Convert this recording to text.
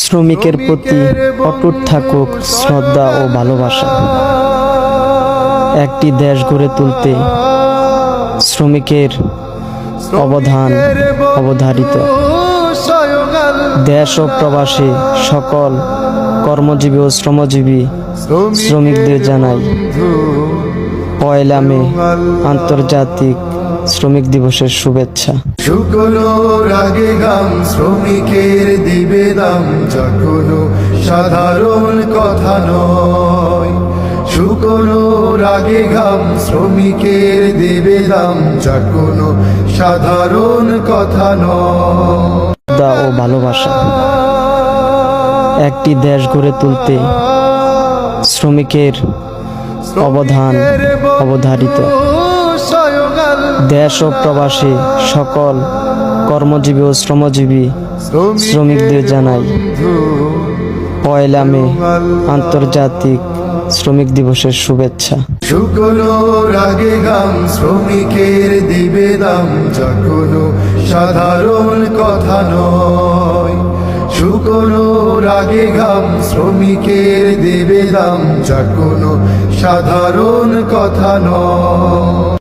শ্রমিকের প্রতি অটুট থাকুক শ্রদ্ধা ও ভালোবাসা। একটি দেশ গড়ে তুলতে শ্রমিকের অবদান অবধারিত। দেশ ও প্রবাসী সকল কর্মজীবী ও শ্রমজীবী শ্রমিকদের জানাই 1 মে আন্তর্জাতিক শ্রমিক দিবসের শুভেচ্ছা। শুকনোর আগে গাম শ্রমিকের দিবে দাম, যা কোনো সাধারণ কথা নয়। শুকনোর আগে ঘাম শ্রমিকের দিবে দাম, যা কোনো সাধারণ কথা নয়। শ্রদ্ধা ও ভালোবাসা। একটি দেশ গড়ে তুলতে শ্রমিকের অবদান অবধারিত। দেশ ও প্রবাসী সকল কর্মজীবী ও শ্রমজীবী শ্রমিকদের জানাই 1 মে আন্তর্জাতিক শ্রমিক দিবসের শুভেচ্ছা। শুকনোর আগে ঘাম শ্রমিকের দিবে দাম, যা কোনো সাধারণ কথা নয়। শুকনোর আগে ঘাম শ্রমিকের দিবে দাম, যা কোনো সাধারণ কথা নয়।